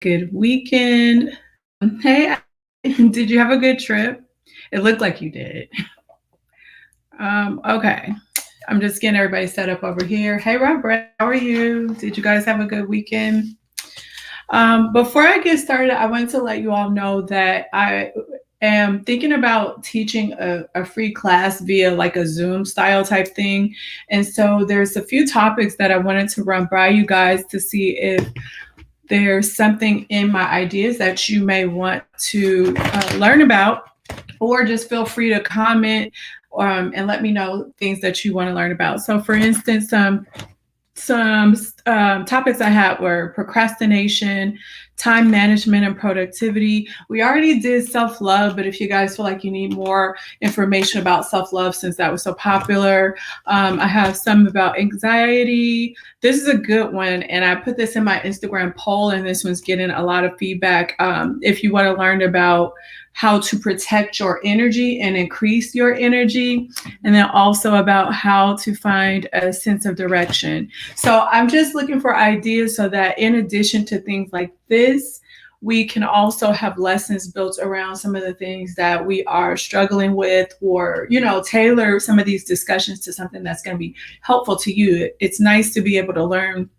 good weekend. Hey, did you have a good trip? It looked like you did. Okay. I'm just getting everybody set up over here. Hey, Robert, how are you? Did you guys have a good weekend? Before I get started, I wanted to let you all know that I am thinking about teaching a free class via like a Zoom style type thing. And so there's a few topics that I wanted to run by you guys to see if there's something in my ideas that you may want to learn about, or just feel free to comment and let me know things that you want to learn about. So, for instance, some topics I had were procrastination, time management, and productivity. We already did self-love, but if you guys feel like you need more information about self-love since that was so popular, I have some about anxiety. This is a good one, and I put this in my Instagram poll, and this one's getting a lot of feedback. If you want to learn about how to protect your energy and increase your energy, and then also about how to find a sense of direction. So I'm just looking for ideas so that in addition to things like this, we can also have lessons built around some of the things that we are struggling with, or, tailor some of these discussions to something that's going to be helpful to you. It's nice to be able to learn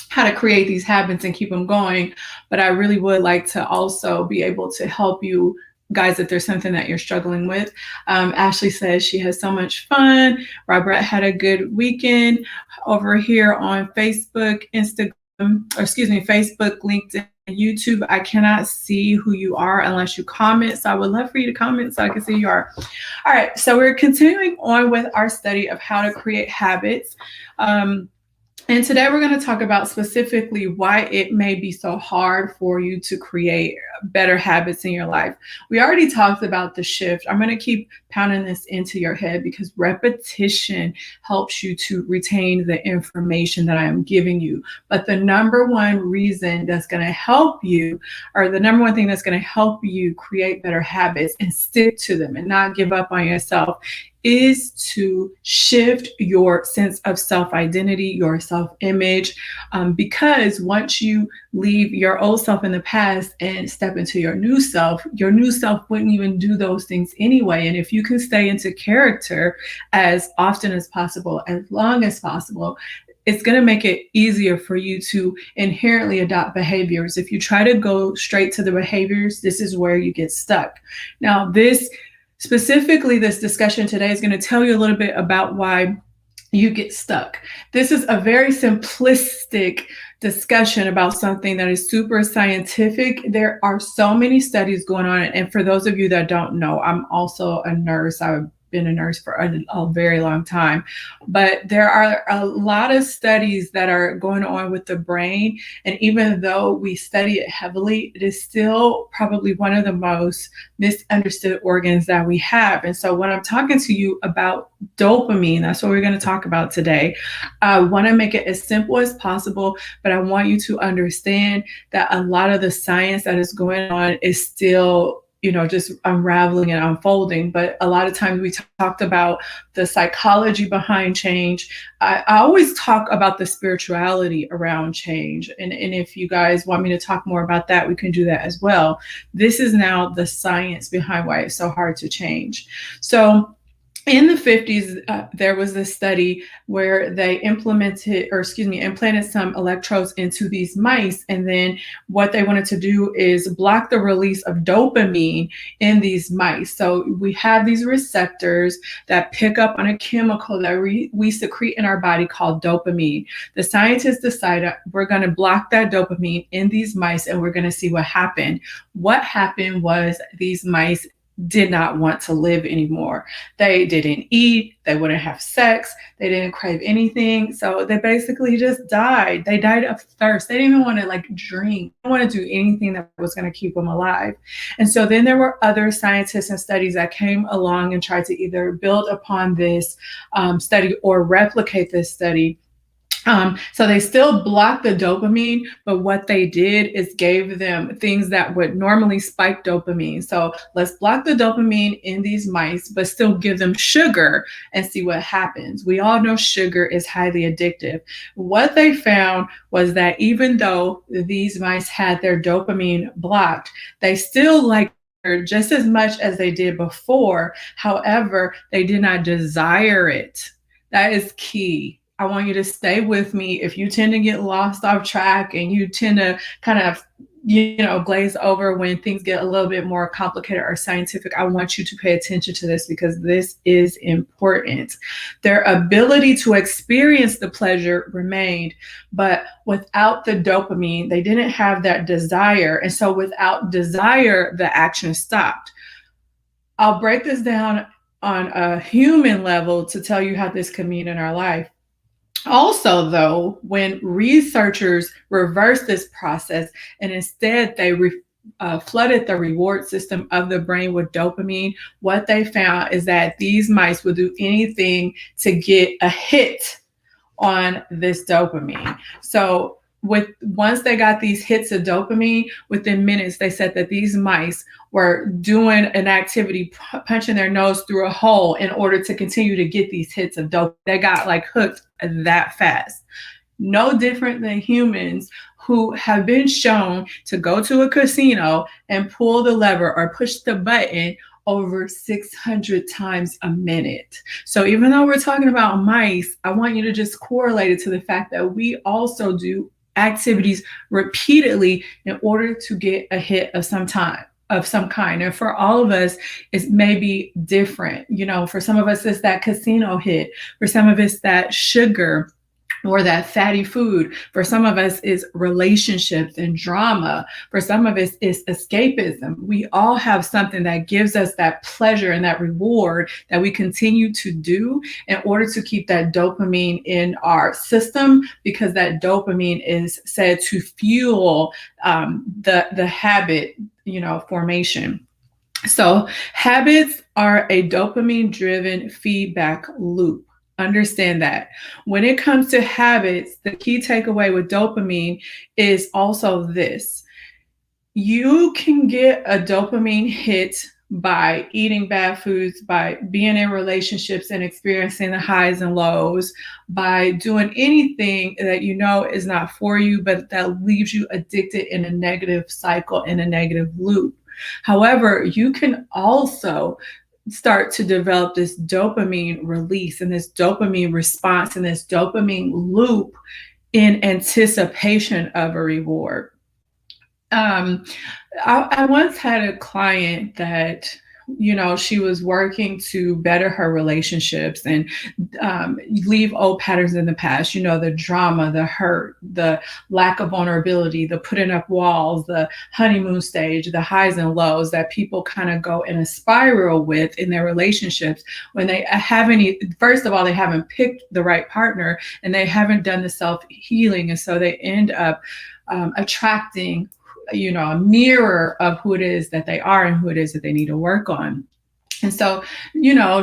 how to create these habits and keep them going, but I really would like to also be able to help you guys if there's something that you're struggling with. Ashley says she has so much fun. Robert had a good weekend over here on Facebook, Facebook, LinkedIn, YouTube. I cannot see who you are unless you comment. So I would love for you to comment so I can see who you are. All right. So we're continuing on with our study of how to create habits. And today we're going to talk about specifically why it may be so hard for you to create better habits in your life. We already talked about the shift. I'm going to keep pounding this into your head because repetition helps you to retain the information that I am giving you. But the number one reason that's going to help you, or the number one thing that's going to help you create better habits and stick to them and not give up on yourself, is to shift your sense of self-identity, your self-image, because once you leave your old self in the past and step into your new self wouldn't even do those things anyway. And if you can stay into character as often as possible, as long as possible, it's going to make it easier for you to inherently adopt behaviors. If you try to go straight to the behaviors, this is where you get stuck. Now, specifically, this discussion today is going to tell you a little bit about why you get stuck. This is a very simplistic discussion about something that is super scientific. There are so many studies going on. And for those of you that don't know, I'm also a nurse. I've been a nurse for a very long time, but there are a lot of studies that are going on with the brain. And even though we study it heavily, it is still probably one of the most misunderstood organs that we have. And so when I'm talking to you about dopamine, that's what we're going to talk about today. I want to make it as simple as possible, but I want you to understand that a lot of the science that is going on is still just unraveling and unfolding. But a lot of times we talked about the psychology behind change. I always talk about the spirituality around change. And if you guys want me to talk more about that, we can do that as well. This is now the science behind why it's so hard to change. So in the 50s, there was a study where they implanted some electrodes into these mice. And then what they wanted to do is block the release of dopamine in these mice. So we have these receptors that pick up on a chemical that we secrete in our body called dopamine. The scientists decided we're going to block that dopamine in these mice and we're going to see what happened. What happened was these mice did not want to live anymore. They didn't eat, they wouldn't have sex, they didn't crave anything. So they basically just died. They died of thirst. They didn't even want to drink. They didn't want to do anything that was going to keep them alive. And so then there were other scientists and studies that came along and tried to either build upon this study or replicate this study. So they still blocked the dopamine, but what they did is gave them things that would normally spike dopamine. So let's block the dopamine in these mice, but still give them sugar and see what happens. We all know sugar is highly addictive. What they found was that even though these mice had their dopamine blocked, they still liked just as much as they did before. However, they did not desire it. That is key. I want you to stay with me. If you tend to get lost off track and you tend to kind of, glaze over when things get a little bit more complicated or scientific, I want you to pay attention to this because this is important. Their ability to experience the pleasure remained, but without the dopamine, they didn't have that desire. And so without desire, the action stopped. I'll break this down on a human level to tell you how this could mean in our life. Also, though, when researchers reversed this process and instead they flooded the reward system of the brain with dopamine, what they found is that these mice would do anything to get a hit on this dopamine. So once they got these hits of dopamine, within minutes, they said that these mice were doing an activity, punching their nose through a hole in order to continue to get these hits of dopamine. They got like hooked that fast. No different than humans who have been shown to go to a casino and pull the lever or push the button over 600 times a minute. So even though we're talking about mice, I want you to just correlate it to the fact that we also do activities repeatedly in order to get a hit of some kind. And for all of us, it may be different. For some of us, it's that casino hit. For some of us, that sugar or that fatty food. For some of us, is relationships and drama. For some of us, it's escapism. We all have something that gives us that pleasure and that reward that we continue to do in order to keep that dopamine in our system, because that dopamine is said to fuel the habit, formation. So habits are a dopamine-driven feedback loop. Understand that. When it comes to habits, the key takeaway with dopamine is also this. You can get a dopamine hit by eating bad foods, by being in relationships and experiencing the highs and lows, by doing anything that is not for you, but that leaves you addicted in a negative cycle, in a negative loop. However, you can also start to develop this dopamine release and this dopamine response and this dopamine loop in anticipation of a reward. I once had a client that, she was working to better her relationships and leave old patterns in the past, the drama, the hurt, the lack of vulnerability, the putting up walls, the honeymoon stage, the highs and lows that people kind of go in a spiral with in their relationships when they first of all, they haven't picked the right partner and they haven't done the self-healing. And so they end up attracting a mirror of who it is that they are and who it is that they need to work on. And so,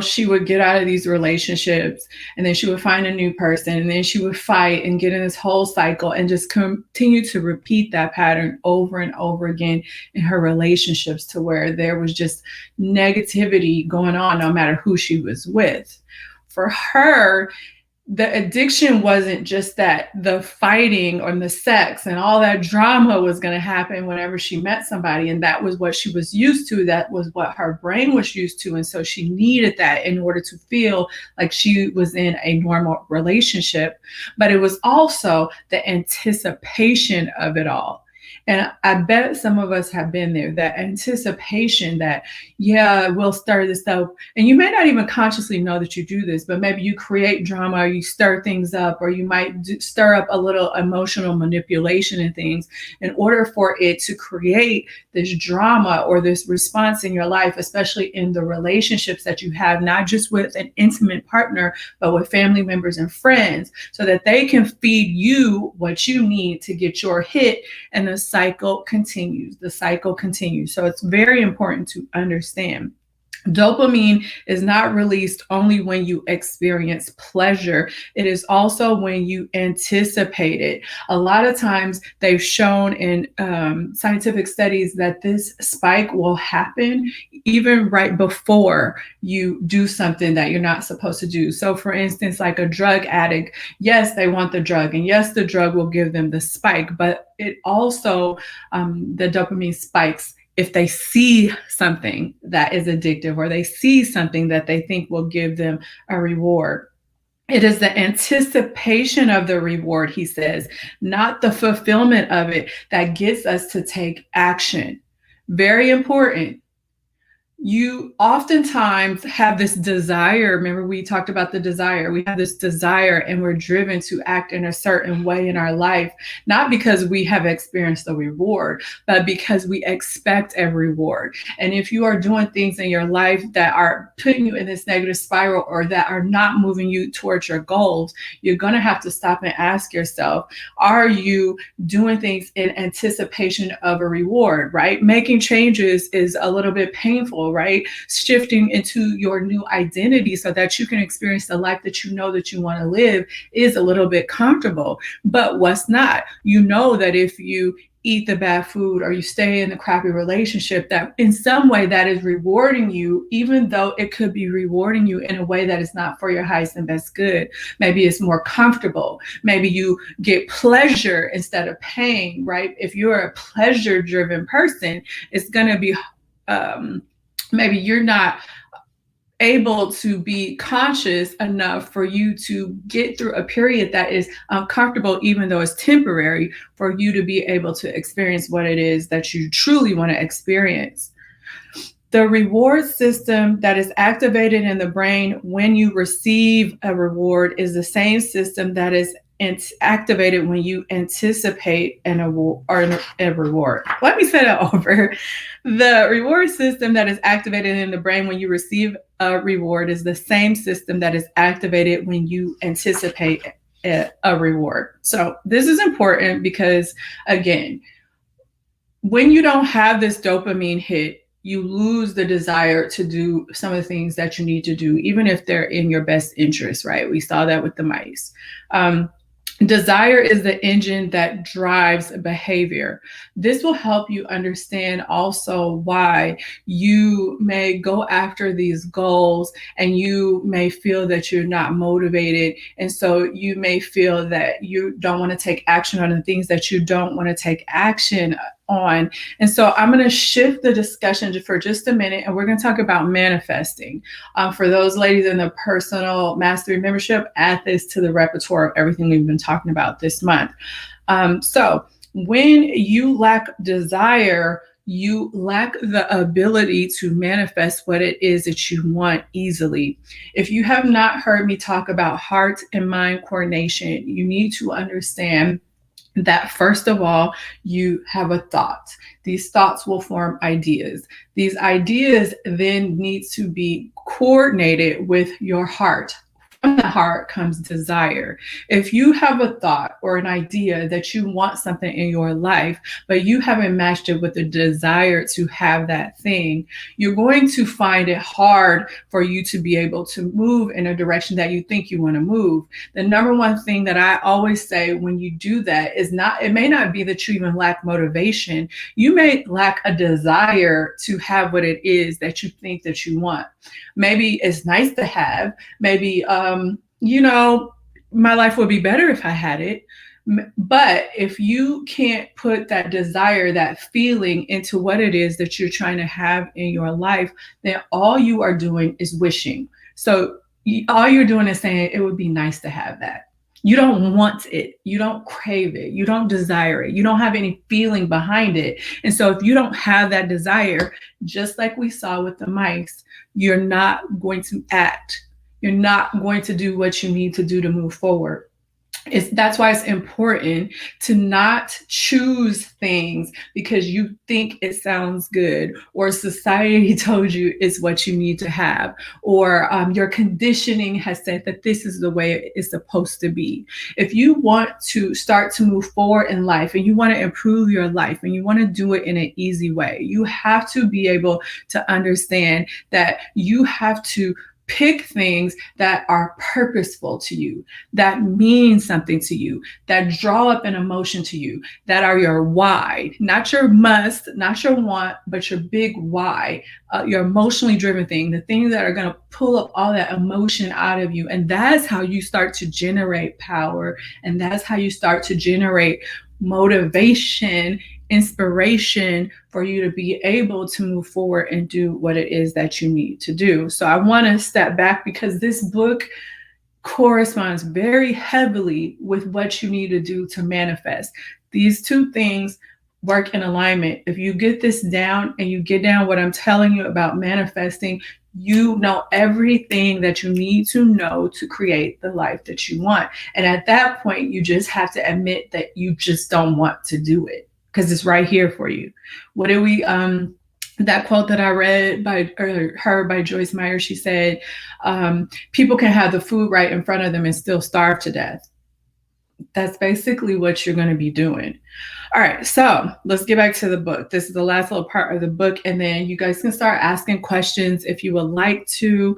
she would get out of these relationships and then she would find a new person and then she would fight and get in this whole cycle and just continue to repeat that pattern over and over again in her relationships, to where there was just negativity going on no matter who she was with. For her, the addiction wasn't just that the fighting or the sex and all that drama was going to happen whenever she met somebody. And that was what she was used to. That was what her brain was used to. And so she needed that in order to feel like she was in a normal relationship. But it was also the anticipation of it all. And I bet some of us have been there, that anticipation that, we'll stir this up. And you may not even consciously know that you do this, but maybe you create drama or you stir things up, or you might stir up a little emotional manipulation and things in order for it to create this drama or this response in your life, especially in the relationships that you have, not just with an intimate partner, but with family members and friends, so that they can feed you what you need to get your hit. And the cycle continues. So it's very important to understand. Dopamine is not released only when you experience pleasure. It is also when you anticipate it. A lot of times they've shown in scientific studies that this spike will happen even right before you do something that you're not supposed to do. So for instance, like a drug addict, yes, they want the drug, and yes, the drug will give them the spike, but it also, the dopamine spikes if they see something that is addictive, or they see something that they think will give them a reward. It is the anticipation of the reward, he says, not the fulfillment of it, that gets us to take action. Very important. You oftentimes have this desire. Remember, we talked about the desire. We have this desire and we're driven to act in a certain way in our life, not because we have experienced the reward, but because we expect a reward. And if you are doing things in your life that are putting you in this negative spiral, or that are not moving you towards your goals, you're going to have to stop and ask yourself, are you doing things in anticipation of a reward, right? Making changes is a little bit painful, right? Shifting into your new identity so that you can experience the life that you know that you want to live is a little bit comfortable. But what's not? You know that if you eat the bad food or you stay in the crappy relationship, that in some way that is rewarding you, even though it could be rewarding you in a way that is not for your highest and best good. Maybe it's more comfortable. Maybe you get pleasure instead of pain, right? If you're a pleasure driven person, it's going to be maybe you're not able to be conscious enough for you to get through a period that is uncomfortable, even though it's temporary, for you to be able to experience what it is that you truly want to experience. The reward system that is activated in the brain when you receive a reward is the same system that is activated when you anticipate an award or a reward. Let me say that over. The reward system that is activated in the brain when you receive a reward is the same system that is activated when you anticipate a reward. So this is important because, again, when you don't have this dopamine hit, you lose the desire to do some of the things that you need to do, even if they're in your best interest, right? We saw that with the mice. Desire is the engine that drives behavior. This will help you understand also why you may go after these goals and you may feel that you're not motivated. And so you may feel that you don't want to take action on the things that you don't want to take action on. And so I'm going to shift the discussion for just a minute, and we're going to talk about manifesting. For those ladies in the personal mastery membership, add this to the repertoire of everything we've been talking about this month. So when you lack desire, you lack the ability to manifest what it is that you want easily. If you have not heard me talk about heart and mind coordination, you need to understand that first of all, you have a thought. These thoughts will form ideas. These ideas then need to be coordinated with your heart. From the heart comes desire. If you have a thought or an idea that you want something in your life, but you haven't matched it with the desire to have that thing, you're going to find it hard for you to be able to move in a direction that you think you want to move. The number one thing that I always say when you do that is it may not be that you even lack motivation. You may lack a desire to have what it is that you think that you want. Maybe it's nice to have, maybe, my life would be better if I had it. But if you can't put that desire, that feeling into what it is that you're trying to have in your life, then all you are doing is wishing. So all you're doing is saying it would be nice to have that. You don't want it. You don't crave it. You don't desire it. You don't have any feeling behind it. And so if you don't have that desire, just like we saw with the mice, you're not going to act. You're not going to do what you need to do to move forward. That's why it's important to not choose things because you think it sounds good, or society told you it's what you need to have, or your conditioning has said that this is the way it is supposed to be. If you want to start to move forward in life and you want to improve your life and you want to do it in an easy way, you have to be able to understand that you have to pick things that are purposeful to you, that mean something to you, that draw up an emotion to you, that are your why, not your must, not your want, but your big why, your emotionally driven thing, the things that are going to pull up all that emotion out of you. And that's how you start to generate power. And that's how you start to generate motivation, inspiration for you to be able to move forward and do what it is that you need to do. So I want to step back because this book corresponds very heavily with what you need to do to manifest. These two things work in alignment. If you get this down and you get down what I'm telling you about manifesting, you know everything that you need to know to create the life that you want. And at that point, you just have to admit that you just don't want to do it because it's right here for you. What did we that quote that I read by Joyce Meyer, she said, people can have the food right in front of them and still starve to death. That's basically what you're going to be doing. All right, so let's get back to the book. This is the last little part of the book, and then you guys can start asking questions if you would like to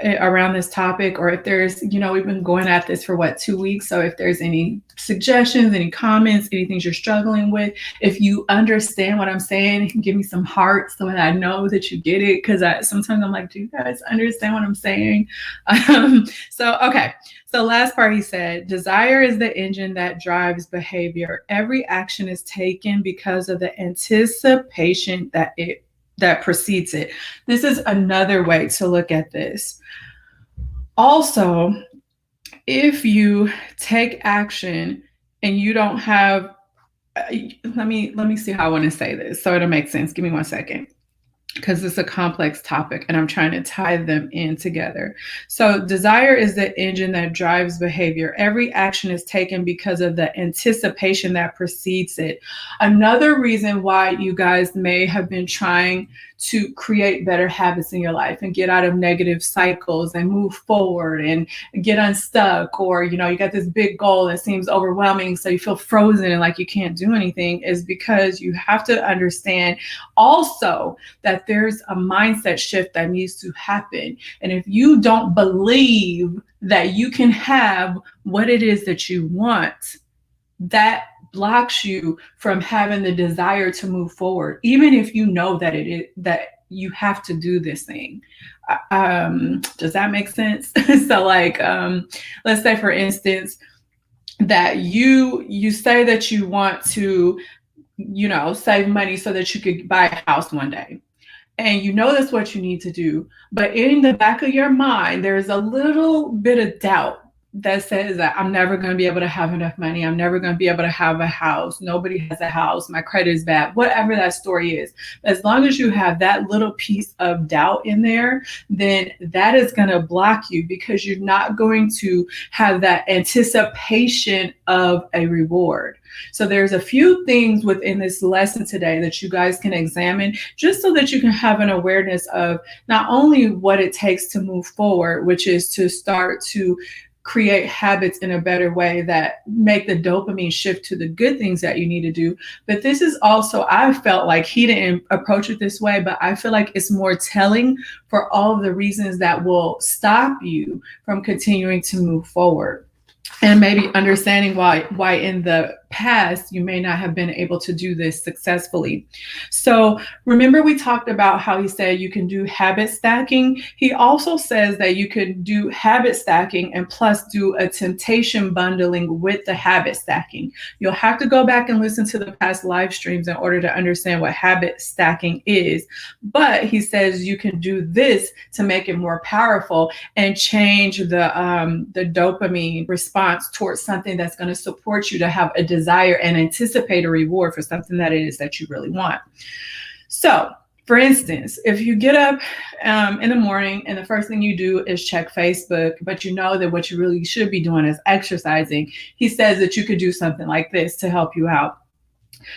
around this topic, or if there's, we've been going at this for 2 weeks. So if there's any suggestions, any comments, anything you're struggling with, if you understand what I'm saying, give me some hearts so that I know that you get it. Because sometimes I'm like, do you guys understand what I'm saying? Okay. So last part, he said, desire is the engine that drives behavior. Every action is taken because of the anticipation that precedes it. This is another way to look at this. Also, if you take action and you don't have, let me see how I want to say this so it'll make sense. Give me 1 second, because it's a complex topic and I'm trying to tie them in together. So desire is the engine that drives behavior. Every action is taken because of the anticipation that precedes it. Another reason why you guys may have been trying to create better habits in your life and get out of negative cycles and move forward and get unstuck, or you got this big goal that seems overwhelming, so you feel frozen and like you can't do anything, is because you have to understand also that there's a mindset shift that needs to happen. And if you don't believe that you can have what it is that you want, that blocks you from having the desire to move forward, even if you know that it is that you have to do this thing. Does that make sense? So let's say, for instance, that you say that you want to save money so that you could buy a house one day. And that's what you need to do. But in the back of your mind, there's a little bit of doubt that says that I'm never going to be able to have enough money. I'm never going to be able to have a house. Nobody has a house. My credit is bad. Whatever that story is. As long as you have that little piece of doubt in there, then that is going to block you, because you're not going to have that anticipation of a reward. So there's a few things within this lesson today that you guys can examine, just so that you can have an awareness of not only what it takes to move forward, which is to start to create habits in a better way that make the dopamine shift to the good things that you need to do. But this is also, I felt like he didn't approach it this way, but I feel like it's more telling for all of the reasons that will stop you from continuing to move forward. And maybe understanding why in the past you may not have been able to do this successfully. So remember, we talked about how he said you can do habit stacking. He also says that you could do habit stacking and plus do a temptation bundling with the habit stacking. You'll have to go back and listen to the past live streams in order to understand what habit stacking is. But he says you can do this to make it more powerful and change the dopamine response towards something that's going to support you to have a desire and anticipate a reward for something that it is that you really want. So For instance, if you get up in the morning and the first thing you do is check Facebook, but you know that what you really should be doing is exercising, he says that you could do something like this to help you out.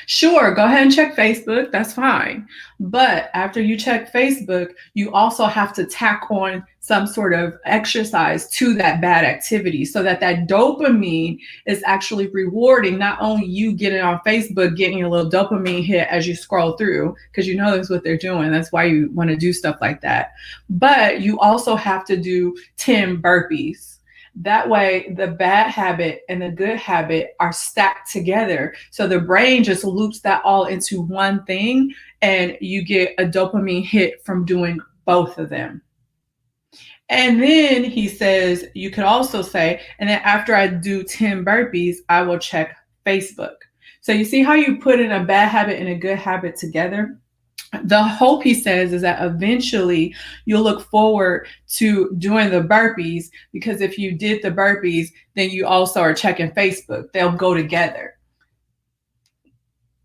Sure, go ahead and check Facebook. That's fine. But after you check Facebook, you also have to tack on some sort of exercise to that bad activity so that that dopamine is actually rewarding not only you getting on Facebook, getting a little dopamine hit as you scroll through, because you know that's what they're doing. That's why you want to do stuff like that. But you also have to do 10 burpees. That way, the bad habit and the good habit are stacked together. So the brain just loops that all into one thing, and you get a dopamine hit from doing both of them. And then he says, you could also say, and then after I do 10 burpees, I will check Facebook. So you see how you put in a bad habit and a good habit together? The hope, he says, is that eventually you'll look forward to doing the burpees, because if you did the burpees, then you also are checking Facebook. They'll go together.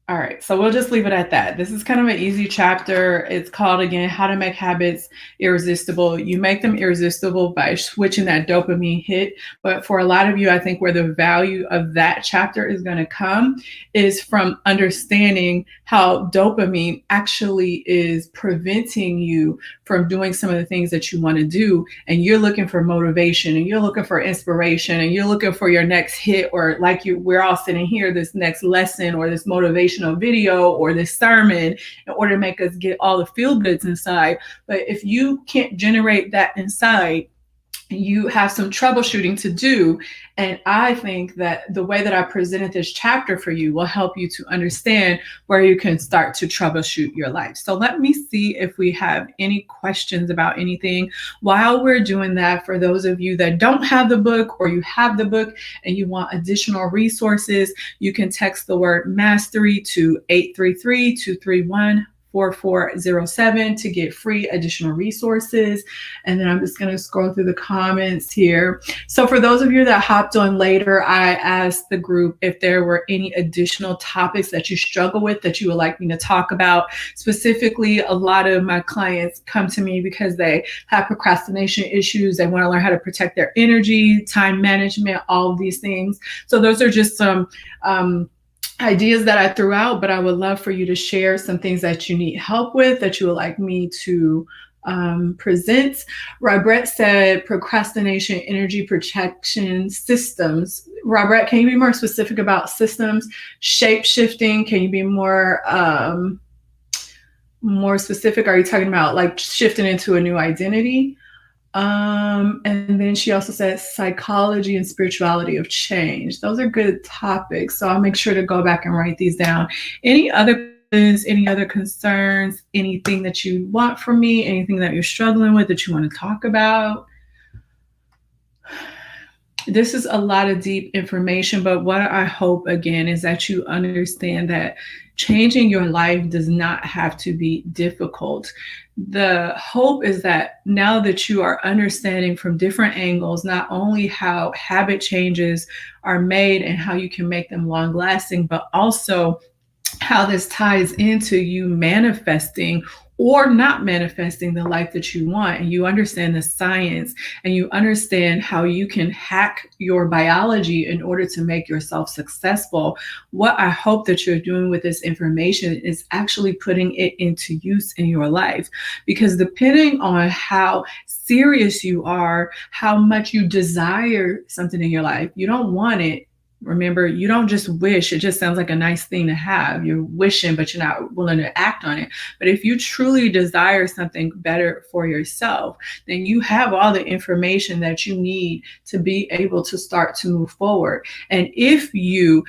All right, so we'll just leave it at that. This is kind of an easy chapter. It's called, again, How to Make Habits Irresistible. You make them irresistible by switching that dopamine hit. But for a lot of you, I think where the value of that chapter is going to come is from understanding how dopamine actually is preventing you from doing some of the things that you want to do. And you're looking for motivation, and you're looking for inspiration, and you're looking for your next hit, or like we're all sitting here, this next lesson or this motivational video or this sermon, in order to make us get all the feel goods inside. But if you can't generate that inside, you have some troubleshooting to do. And I think that the way that I presented this chapter for you will help you to understand where you can start to troubleshoot your life. So let me see if we have any questions about anything while we're doing that. For those of you that don't have the book, or you have the book and you want additional resources, you can text the word mastery to 833-231-4407 to get free additional resources. And then I'm just going to scroll through the comments here. So for those of you that hopped on later, I asked the group if there were any additional topics that you struggle with that you would like me to talk about. Specifically, a lot of my clients come to me because they have procrastination issues. They want to learn how to protect their energy, time management, all of these things. So those are just some ideas that I threw out, but I would love for you to share some things that you need help with, that you would like me to present. Robert said procrastination, energy protection systems. Robert, can you be more specific about systems? Shape shifting, can you be more specific? Are you talking about like shifting into a new identity? And then she also said psychology and spirituality of change. Those are good topics. So I'll make sure to go back and write these down. Any other concerns, anything that you want from me, anything that you're struggling with that you want to talk about? This is a lot of deep information, but what I hope, again, is that you understand that changing your life does not have to be difficult. The hope is that now that you are understanding from different angles, not only how habit changes are made and how you can make them long lasting, but also how this ties into you manifesting or not manifesting the life that you want. And you understand the science, and you understand how you can hack your biology in order to make yourself successful. What I hope that you're doing with this information is actually putting it into use in your life, because depending on how serious you are, how much you desire something in your life, you don't want it. Remember, you don't just wish. It just sounds like a nice thing to have. You're wishing, but you're not willing to act on it. But if you truly desire something better for yourself, then you have all the information that you need to be able to start to move forward. And if you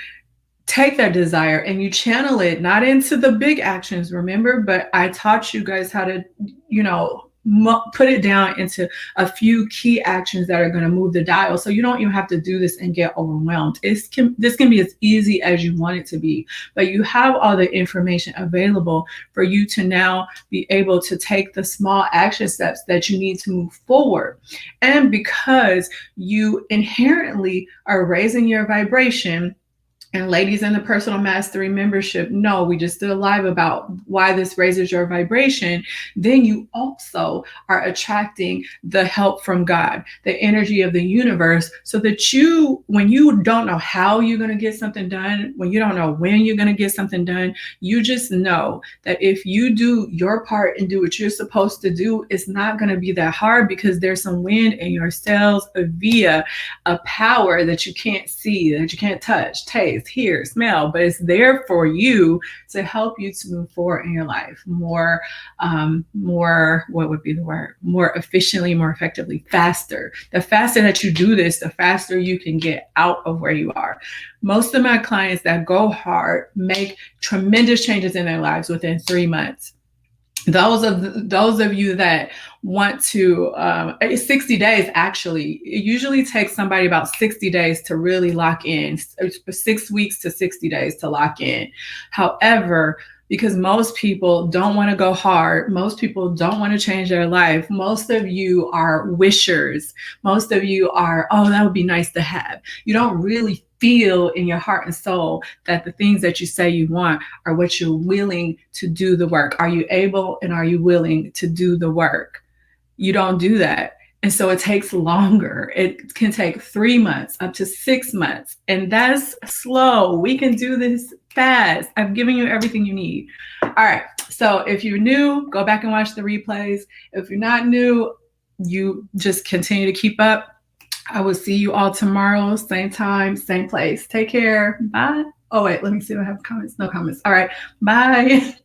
take that desire and you channel it, not into the big actions, remember, but I taught you guys how to, put it down into a few key actions that are going to move the dial. So you don't even have to do this and get overwhelmed. This can be as easy as you want it to be, but you have all the information available for you to now be able to take the small action steps that you need to move forward. And because you inherently are raising your vibration, And ladies in the personal mastery membership, no, we just did a live about why this raises your vibration. Then you also are attracting the help from God, the energy of the universe, so that you, when you don't know how you're going to get something done, when you don't know when you're going to get something done, you just know that if you do your part and do what you're supposed to do, it's not going to be that hard, because there's some wind in your sails via a power that you can't see, that you can't touch, taste, hear, smell, but it's there for you to help you to move forward in your life more, what would be the word? More efficiently, more effectively, faster. The faster that you do this, the faster you can get out of where you are. Most of my clients that go hard make tremendous changes in their lives within 3 months. Those of you that want to 60 days, actually, it usually takes somebody about 60 days to really lock in, 6 weeks to 60 days to lock in. However, because most people don't want to go hard, most people don't want to change their life, most of you are wishers, most of you are, oh, that would be nice to have. You don't really feel in your heart and soul that the things that you say you want are what you're willing to do the work. Are you able and are you willing to do the work? You don't do that. And so it takes longer. It can take 3 months up to 6 months. And that's slow. We can do this fast. I've given you everything you need. All right. So if you're new, go back and watch the replays. If you're not new, you just continue to keep up. I will see you all tomorrow, same time, same place. Take care. Bye. Oh, wait, let me see if I have comments. No comments. All right. Bye.